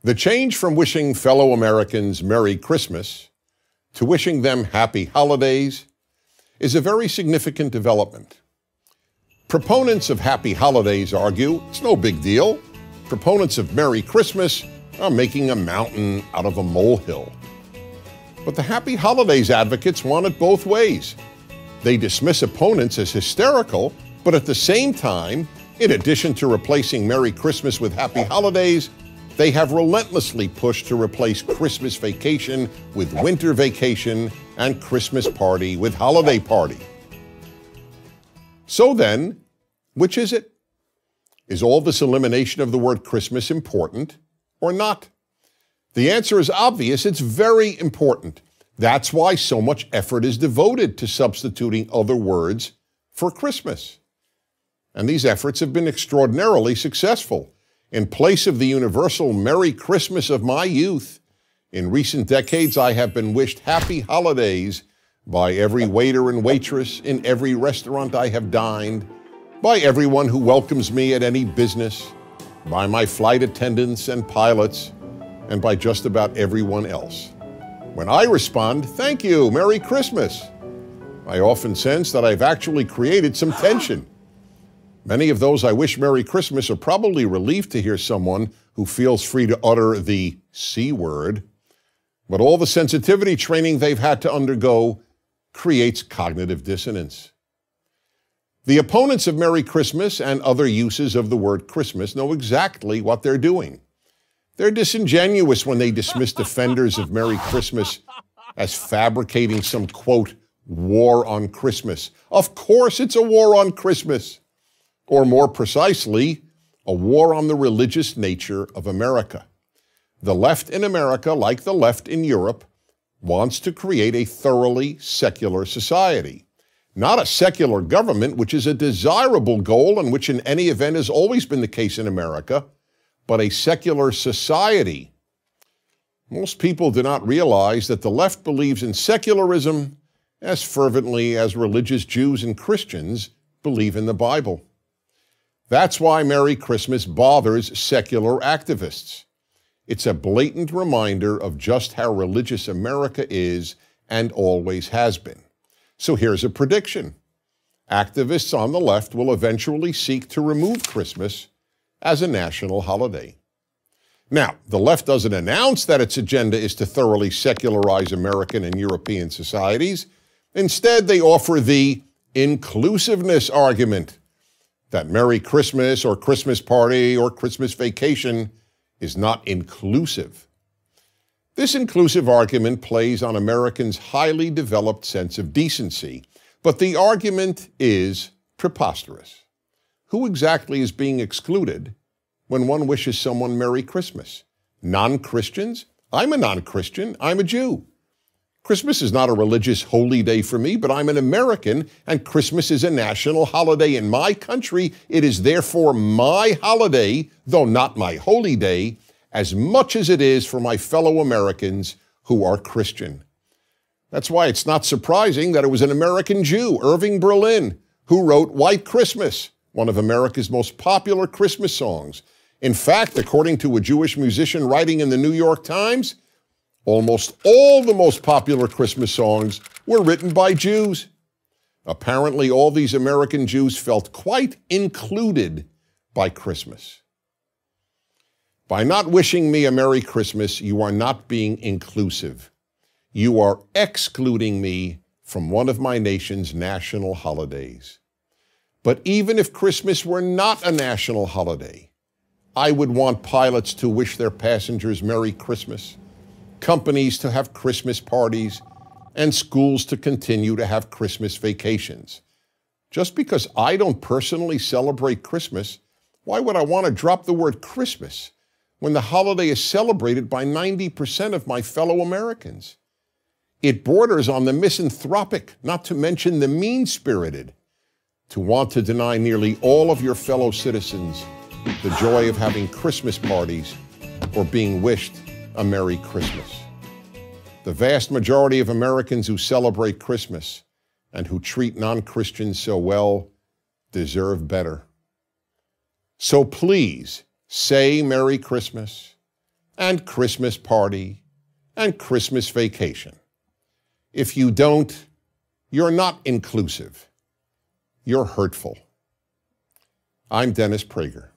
The change from wishing fellow Americans Merry Christmas to wishing them Happy Holidays is a very significant development. Proponents of Happy Holidays argue it's no big deal. Proponents of Merry Christmas are making a mountain out of a molehill. But the Happy Holidays advocates want it both ways. They dismiss opponents as hysterical, but at the same time, in addition to replacing Merry Christmas with Happy Holidays, they have relentlessly pushed to replace Christmas vacation with winter vacation and Christmas party with holiday party. So then, which is it? Is all this elimination of the word Christmas important or not? The answer is obvious. It's very important. That's why so much effort is devoted to substituting other words for Christmas. And these efforts have been extraordinarily successful. In place of the universal Merry Christmas of my youth, in recent decades I have been wished Happy Holidays by every waiter and waitress in every restaurant I have dined, by everyone who welcomes me at any business, by my flight attendants and pilots, and by just about everyone else. When I respond, "Thank you, Merry Christmas," I often sense that I've actually created some tension. Many of those I wish Merry Christmas are probably relieved to hear someone who feels free to utter the C word, but all the sensitivity training they've had to undergo creates cognitive dissonance. The opponents of Merry Christmas and other uses of the word Christmas know exactly what they're doing. They're disingenuous when they dismiss defenders of Merry Christmas as fabricating some, quote, war on Christmas. Of course it's a war on Christmas. Or more precisely, a war on the religious nature of America. The left in America, like the left in Europe, wants to create a thoroughly secular society. Not a secular government, which is a desirable goal and which in any event has always been the case in America, but a secular society. Most people do not realize that the left believes in secularism as fervently as religious Jews and Christians believe in the Bible. That's why Merry Christmas bothers secular activists. It's a blatant reminder of just how religious America is and always has been. So here's a prediction. Activists on the left will eventually seek to remove Christmas as a national holiday. Now, the left doesn't announce that its agenda is to thoroughly secularize American and European societies. Instead, they offer the inclusiveness argument that Merry Christmas or Christmas party or Christmas vacation is not inclusive. This inclusive argument plays on Americans' highly developed sense of decency, but the argument is preposterous. Who exactly is being excluded when one wishes someone Merry Christmas? Non-Christians? I'm a non-Christian. I'm a Jew. Christmas is not a religious holy day for me, but I'm an American, and Christmas is a national holiday in my country. It is therefore my holiday, though not my holy day, as much as it is for my fellow Americans who are Christian. That's why it's not surprising that it was an American Jew, Irving Berlin, who wrote White Christmas, one of America's most popular Christmas songs. In fact, according to a Jewish musician writing in the New York Times, almost all the most popular Christmas songs were written by Jews. Apparently, all these American Jews felt quite included by Christmas. By not wishing me a Merry Christmas, you are not being inclusive. You are excluding me from one of my nation's national holidays. But even if Christmas were not a national holiday, I would want pilots to wish their passengers Merry Christmas, companies to have Christmas parties, and schools to continue to have Christmas vacations. Just because I don't personally celebrate Christmas, why would I want to drop the word Christmas when the holiday is celebrated by 90% of my fellow Americans? It borders on the misanthropic, not to mention the mean-spirited, to want to deny nearly all of your fellow citizens the joy of having Christmas parties or being wished a Merry Christmas. The vast majority of Americans who celebrate Christmas and who treat non-Christians so well deserve better. So please say Merry Christmas, and Christmas party and Christmas vacation. If you don't, you're not inclusive. You're hurtful. I'm Dennis Prager.